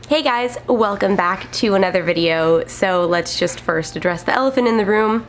Hey guys, welcome back to another video. So let's just first address the elephant in the room.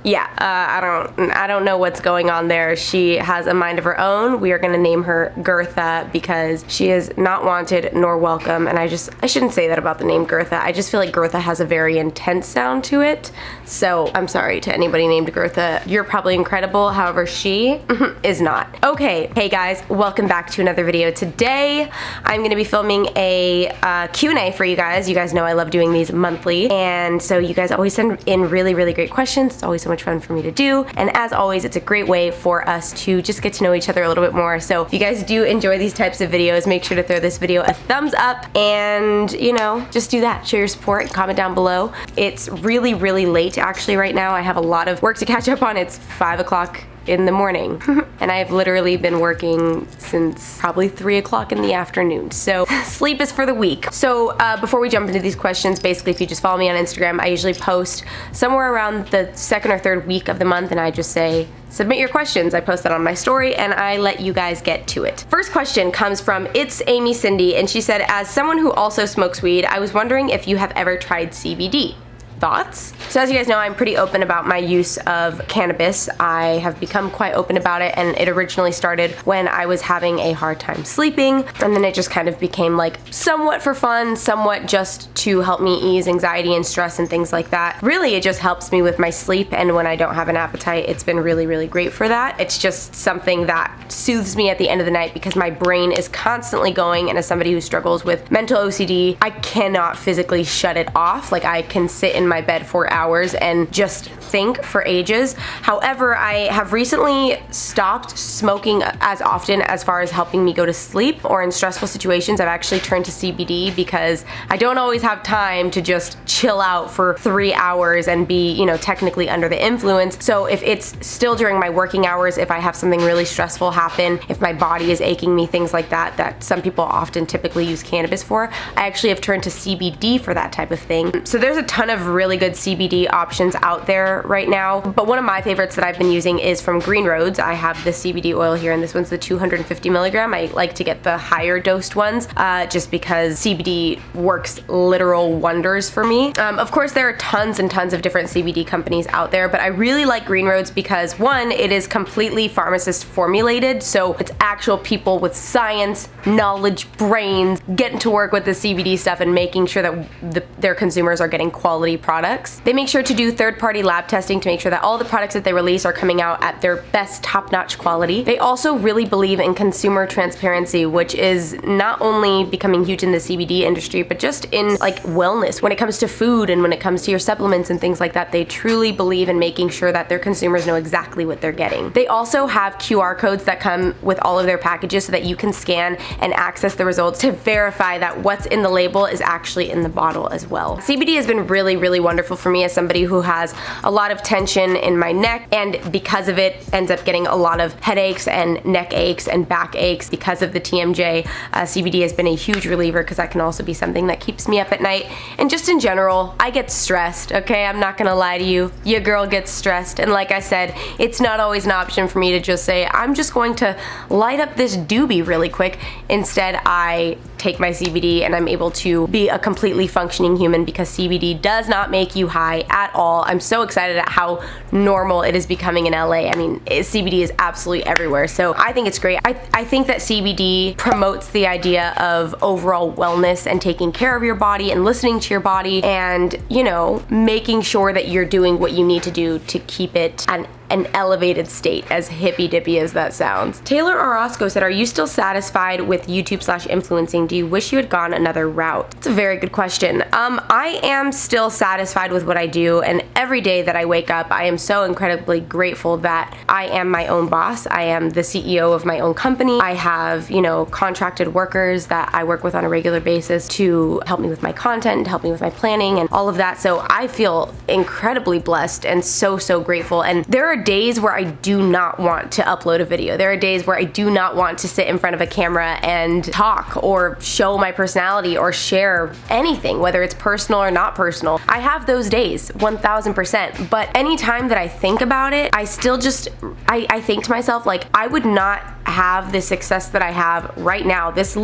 Yeah, I don't know what's going on there. She has a mind of her own. We are gonna name her Gertha because she is not wanted nor welcome. And I shouldn't say that about the name Gertha. I just feel like Gertha has a very intense sound to it. So I'm sorry to anybody named Gertha. You're probably incredible. However, she is not. Okay, hey guys, welcome back to another video. Today, I'm gonna be filming a Q&A for you guys. You guys know I love doing these monthly. And so you guys always send in really, really great questions. It's always so much fun for me to do, and as always, it's a great way for us to just get to know each other a little bit more. So if you guys do enjoy these types of videos, make sure to throw this video a thumbs up and, you know, just do that. Show your support and comment down below. It's really, really late actually right now. I have a lot of work to catch up on. It's 5 o'clock in the morning and I've literally been working since probably 3 o'clock in the afternoon, so sleep is for the weak. So before we jump into these questions, basically if you just follow me on Instagram, I usually post somewhere around the second or third week of the month and I just say submit your questions. I post that on my story and I let you guys get to it. First question comes from It's Amy Cindy, and she said, as someone who also smokes weed, I was wondering if you have ever tried CBD. Thoughts? So as you guys know, I'm pretty open about my use of cannabis. I have become quite open about it, and it originally started when I was having a hard time sleeping, and then it just kind of became like somewhat for fun, somewhat just to help me ease anxiety and stress and things like that. Really, it just helps me with my sleep, and when I don't have an appetite, it's been really, really great for that. It's just something that soothes me at the end of the night because my brain is constantly going, and as somebody who struggles with mental OCD, I cannot physically shut it off. Like, I can sit in my bed for hours and just think for ages. However, I have recently stopped smoking as often as far as helping me go to sleep, or in stressful situations I've actually turned to CBD because I don't always have time to just chill out for 3 hours and be, you know, technically under the influence. So if it's still during my working hours, if I have something really stressful happen, if my body is aching me, things like that, that some people often typically use cannabis for, I actually have turned to CBD for that type of thing. So there's a ton of really good CBD options out there right now, but one of my favorites that I've been using is from Green Roads. I have the CBD oil here, and this one's the 250 milligram. I like to get the higher dosed ones just because CBD works literal wonders for me. Of course, there are tons and tons of different CBD companies out there, but I really like Green Roads because, one, it is completely pharmacist formulated, so it's actual people with science, knowledge, brains getting to work with the CBD stuff and making sure that their consumers are getting quality products. They make sure to do third-party lab testing to make sure that all the products that they release are coming out at their best top-notch quality. They also really believe in consumer transparency, which is not only becoming huge in the CBD industry, but just in like wellness. When it comes to food and when it comes to your supplements and things like that, they truly believe in making sure that their consumers know exactly what they're getting. They also have QR codes that come with all of their packages so that you can scan and access the results to verify that what's in the label is actually in the bottle as well. CBD has been really, really wonderful for me as somebody who has a lot of tension in my neck, and because of it ends up getting a lot of headaches and neck aches and back aches because of the TMJ. CBD has been a huge reliever because that can also be something that keeps me up at night. And just in general, I get stressed, okay? I'm not gonna lie to you. Your girl gets stressed, and like I said, it's not always an option for me to just say, I'm just going to light up this doobie really quick. Instead, I take my CBD and I'm able to be a completely functioning human because CBD does not make you high at all. I'm so excited at how normal it is becoming in LA. I mean, CBD is absolutely everywhere, so I think it's great. I think that CBD promotes the idea of overall wellness and taking care of your body and listening to your body and, you know, making sure that you're doing what you need to do to keep it an elevated state, as hippy dippy as that sounds. Taylor Orozco said, are you still satisfied with YouTube/influencing? Do you wish you had gone another route? It's a very good question. I am still satisfied with what I do, and every day that I wake up, I am so incredibly grateful that I am my own boss. I am the CEO of my own company. I have, you know, contracted workers that I work with on a regular basis to help me with my content, to help me with my planning and all of that. So I feel incredibly blessed and so, so grateful. And there are are days where I do not want to upload a video. There are days where I do not want to sit in front of a camera and talk or show my personality or share anything, whether it's personal or not personal. I have those days, 1000%. But anytime that I think about it, I still just, I think to myself, like, I would not have the success that I have right now, this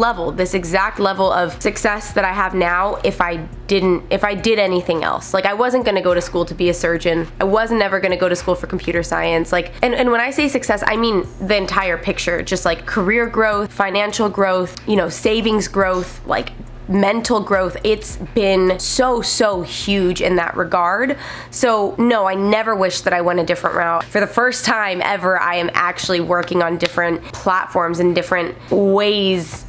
exact level of success that I have now if I did anything else. Like, I wasn't gonna go to school to be a surgeon. I wasn't ever gonna go to school for computer science. Like, and when I say success, I mean the entire picture, just like career growth, financial growth, savings growth, like mental growth. It's been so huge in that regard. So no, I never wish that I went a different route. For the first time ever, I am actually working on different platforms and different ways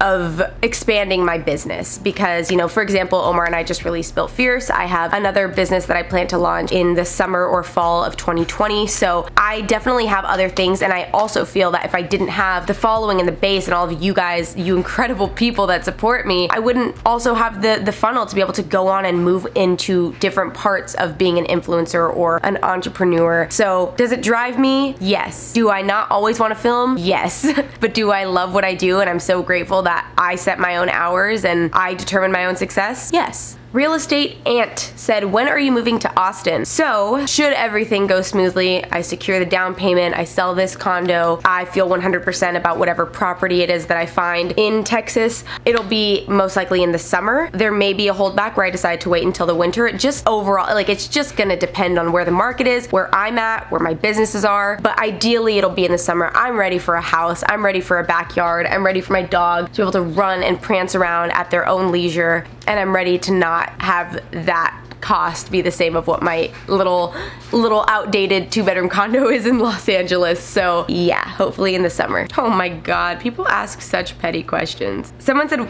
of expanding my business because, for example, Omar and I just released Built Fierce. I have another business that I plan to launch in the summer or fall of 2020. So I definitely have other things, and I also feel that if I didn't have the following and the base and all of you guys, you incredible people that support me, I wouldn't also have the funnel to be able to go on and move into different parts of being an influencer or an entrepreneur. So does it drive me? Yes. Do I not always want to film? Yes. But do I love what I do, and I'm so grateful that I set my own hours and I determine my own success? Yes. Real Estate Ant said, when are you moving to Austin? So, should everything go smoothly, I secure the down payment, I sell this condo, I feel 100% about whatever property it is that I find in Texas, it'll be most likely in the summer. There may be a holdback where I decide to wait until the winter. Just overall, like, it's just gonna depend on where the market is, where I'm at, where my businesses are, but ideally it'll be in the summer. I'm ready for a house, I'm ready for a backyard, I'm ready for my dog to be able to run and prance around at their own leisure, and I'm ready to not have that cost be the same of what my little outdated 2-bedroom condo is in Los Angeles. So yeah, hopefully in the summer. Oh my god, people ask such petty questions. Someone said,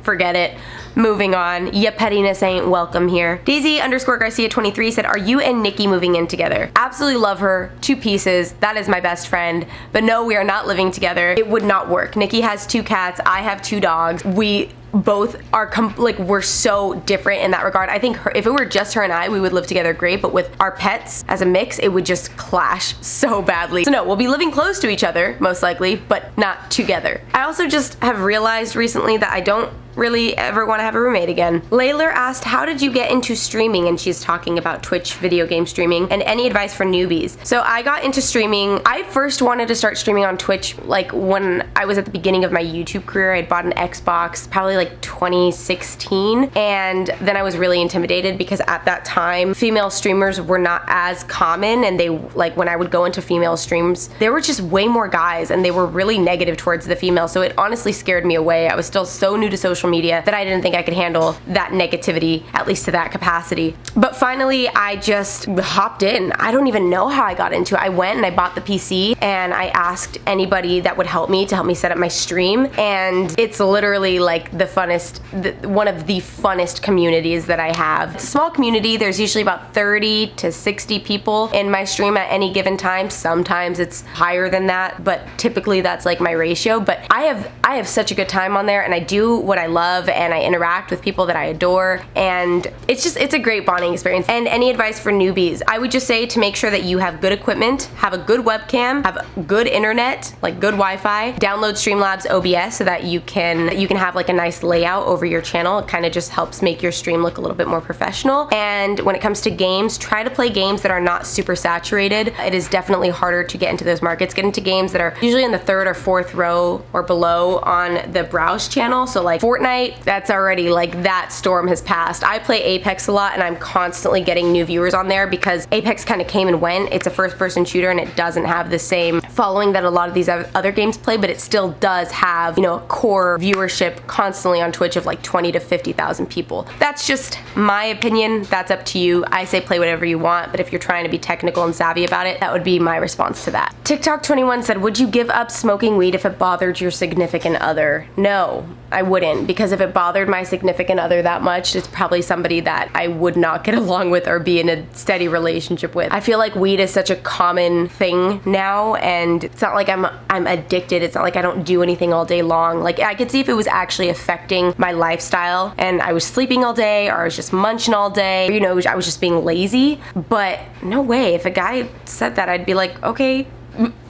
forget it. Moving on. Yeah, pettiness ain't welcome here. Daisy_Garcia 23 said, are you and Nikki moving in together? Absolutely love her. 2 pieces. That is my best friend. But no, we are not living together. It would not work. Nikki has 2 cats. I have 2 dogs. We both are we're so different in that regard. I think if it were just her and I, we would live together great, but with our pets as a mix, it would just clash so badly. So no, we'll be living close to each other, most likely, but not together. I also just have realized recently that I don't really ever want to have a roommate again. Layla asked, how did you get into streaming? And she's talking about Twitch video game streaming and any advice for newbies. So I got into streaming. I first wanted to start streaming on Twitch like when I was at the beginning of my YouTube career. I'd bought an Xbox probably like 2016, and then I was really intimidated because at that time female streamers were not as common, and they, like, when I would go into female streams, there were just way more guys and they were really negative towards the female, so it honestly scared me away. I was still so new to social media that I didn't think I could handle that negativity, at least to that capacity. But finally I just hopped in. I don't even know how I got into it. I went and I bought the PC and I asked anybody that would help me set up my stream, and it's literally like one of the funnest communities that I have. It's a small community. There's usually about 30 to 60 people in my stream at any given time. Sometimes it's higher than that, but typically that's like my ratio. But I have such a good time on there, and I do what I love, and I interact with people that I adore, and it's a great bonding experience. And any advice for newbies? I would just say to make sure that you have good equipment, have a good webcam, have good internet, like good Wi-Fi, download Streamlabs OBS so that you can have like a nice layout over your channel. It kind of just helps make your stream look a little bit more professional. And when it comes to games, try to play games that are not super saturated. It is definitely harder to get into those markets. Get into games that are usually in the 3rd or 4th row or below on the browse channel. So like Fortnite, that's already like that storm has passed. I play Apex a lot, and I'm constantly getting new viewers on there because Apex kind of came and went. It's a first-person shooter, and it doesn't have the same following that a lot of these other games play, but it still does have, a core viewership constantly on Twitch of like 20 to 50,000 people. That's just my opinion. That's up to you. I say play whatever you want, but if you're trying to be technical and savvy about it, that would be my response to that. TikTok 21 said, would you give up smoking weed if it bothered your significant other? No, I wouldn't, because if it bothered my significant other that much, it's probably somebody that I would not get along with or be in a steady relationship with. I feel like weed is such a common thing now, and and it's not like I'm addicted. It's not like I don't do anything all day long. Like, I could see if it was actually affecting my lifestyle and I was sleeping all day, or I was just munching all day, or, you know, I was just being lazy. But no way. If a guy said that, I'd be like, okay,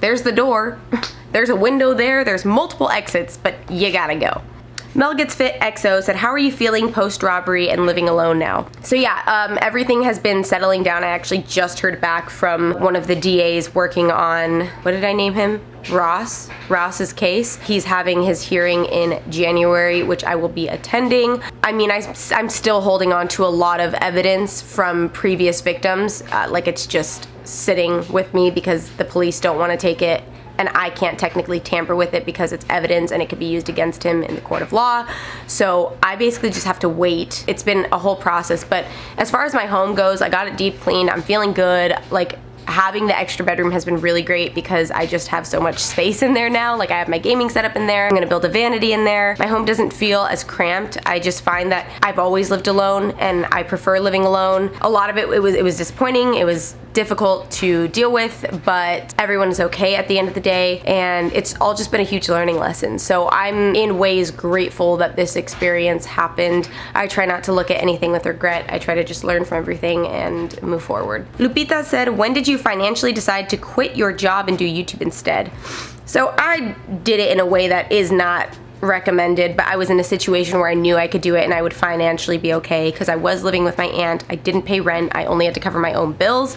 there's the door. There's a window there. There's multiple exits, but you gotta go. Mel Gets Fit XO said, how are you feeling post-robbery and living alone now? So yeah, everything has been settling down. I actually just heard back from one of the DAs working on, what did I name him? Ross's case. He's having his hearing in January, which I will be attending. I mean, I'm still holding on to a lot of evidence from previous victims. Like, it's just sitting with me because the police don't want to take it, and I can't technically tamper with it because it's evidence and it could be used against him in the court of law. So I basically just have to wait. It's been a whole process, but as far as my home goes, I got it deep cleaned. I'm feeling good. Like, having the extra bedroom has been really great because I just have so much space in there now. Like, I have my gaming setup in there. I'm gonna build a vanity in there. My home doesn't feel as cramped. I just find that I've always lived alone and I prefer living alone. A lot of it was disappointing. It was difficult to deal with, but everyone is okay at the end of the day, and it's all just been a huge learning lesson. So I'm in ways grateful that this experience happened. I try not to look at anything with regret. I try to just learn from everything and move forward. Lupita said, when did you financially decide to quit your job and do YouTube instead? So I did it in a way that is not recommended, but I was in a situation where I knew I could do it and I would financially be okay because I was living with my aunt. I didn't pay rent. I only had to cover my own bills,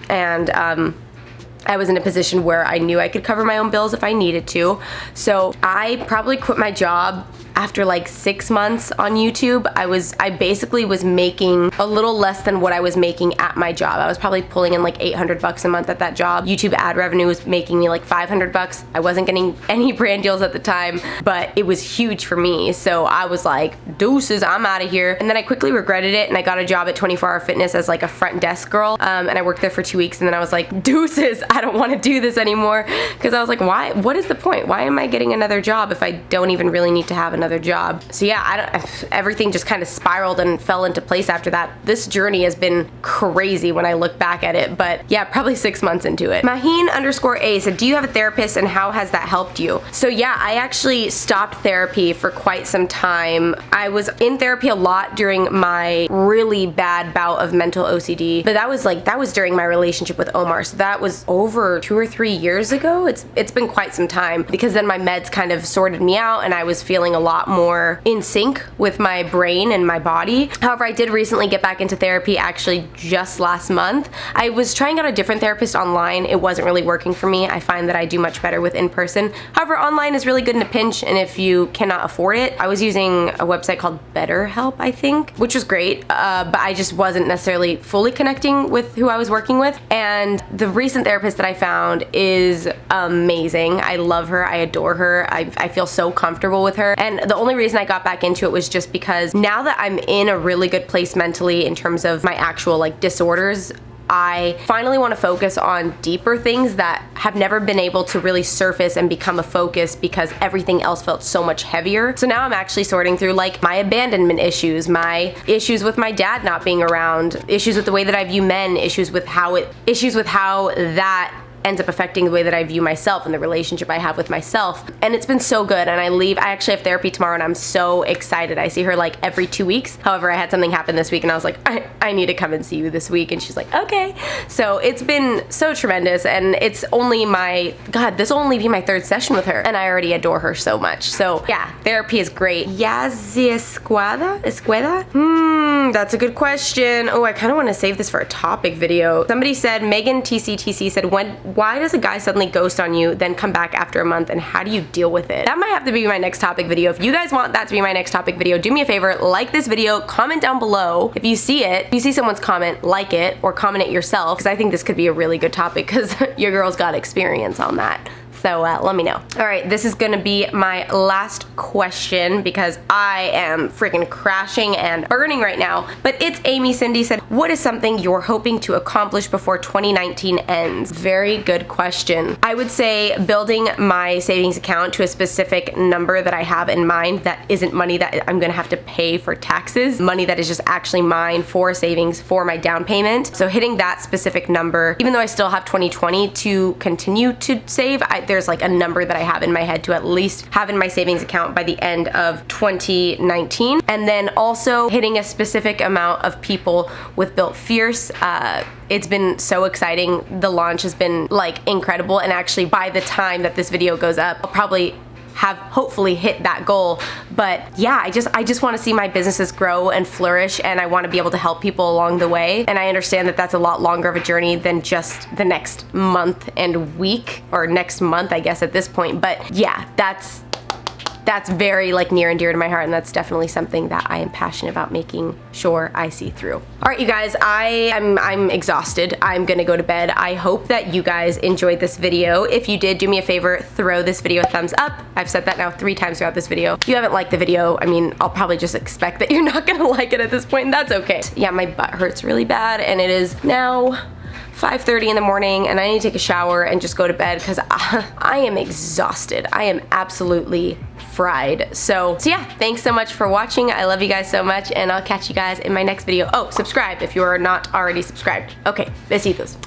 and I was in a position where I knew I could cover my own bills if I needed to. So I probably quit my job after like 6 months on YouTube. I basically was making a little less than what I was making at my job. I was probably pulling in like $800 a month at that job. YouTube ad revenue was making me like $500. I wasn't getting any brand deals at the time, but it was huge for me. So I was like, deuces, I'm out of here. And then I quickly regretted it, and I got a job at 24 Hour Fitness as like a front desk girl. And I worked there for 2 weeks, and then I was like, deuces, I don't want to do this anymore. Because I was like, why? What is the point? Why am I getting another job if I don't even really need to have another job? So yeah, everything just kind of spiraled and fell into place after that. This journey has been crazy when I look back at it, but yeah, probably 6 months into it. Maheen_A said, do you have a therapist and how has that helped you? So yeah, I actually stopped therapy for quite some time. I was in therapy a lot during my really bad bout of mental OCD, but that was during my relationship with Omar. So that was over 2 or 3 years ago. It's been quite some time because then my meds kind of sorted me out and I was feeling a lot more in sync with my brain and my body. However, I did recently get back into therapy, actually just last month. I was trying out a different therapist online. It wasn't really working for me. I find that I do much better with in-person. However, online is really good in a pinch, and if you cannot afford it, I was using a website called BetterHelp, I think, which was great, but I just wasn't necessarily fully connecting with who I was working with. And the recent therapist that I found is amazing. I love her. I adore her. I feel so comfortable with her. And the only reason I got back into it was just because now that I'm in a really good place mentally in terms of my actual like disorders, I finally want to focus on deeper things that have never been able to really surface and become a focus because everything else felt so much heavier. So now I'm actually sorting through like my abandonment issues, my issues with my dad not being around, issues with the way that I view men, issues with how that ends up affecting the way that I view myself and the relationship I have with myself. And it's been so good. And I actually have therapy tomorrow and I'm so excited. I see her like every 2 weeks. However, I had something happen this week and I was like, I need to come and see you this week. And she's like, okay. So it's been so tremendous, and it's only this will only be my 3rd session with her, and I already adore her so much. So yeah, therapy is great. Esqueda? That's a good question. Oh, I kind of want to save this for a topic video. Somebody said, Megan TCTC said, why does a guy suddenly ghost on you, then come back after a month, and how do you deal with it? That might have to be my next topic video. If you guys want that to be my next topic video, do me a favor, like this video, comment down below. If you see someone's comment, like it, or comment it yourself, because I think this could be a really good topic because your girl's got experience on that. So let me know. All right, this is gonna be my last question because I am freaking crashing and burning right now. But it's Amy Cindy said, what is something you're hoping to accomplish before 2019 ends? Very good question. I would say building my savings account to a specific number that I have in mind that isn't money that I'm gonna have to pay for taxes, money that is just actually mine for savings for my down payment. So hitting that specific number, even though I still have 2020 to continue to save, there's like a number that I have in my head to at least have in my savings account by the end of 2019. And then also hitting a specific amount of people with Built Fierce. It's been so exciting. The launch has been like incredible, and actually by the time that this video goes up, I'll probably have hopefully hit that goal. But yeah, I just want to see my businesses grow and flourish, and I want to be able to help people along the way. And I understand that that's a lot longer of a journey than just the next month and week, or next month I guess at this point. But yeah, that's very like near and dear to my heart, and that's definitely something that I am passionate about making sure I see through. All right, you guys, I'm exhausted. I'm gonna go to bed. I hope that you guys enjoyed this video. If you did, do me a favor, throw this video a thumbs up. I've said that now 3 times throughout this video. If you haven't liked the video, I mean, I'll probably just expect that you're not gonna like it at this point, and that's okay. Yeah, my butt hurts really bad, and it is now 5:30 in the morning, and I need to take a shower and just go to bed because I am exhausted. I am absolutely fried. So yeah, thanks so much for watching. I love you guys so much, and I'll catch you guys in my next video. Oh, subscribe if you are not already subscribed. Okay, besitos.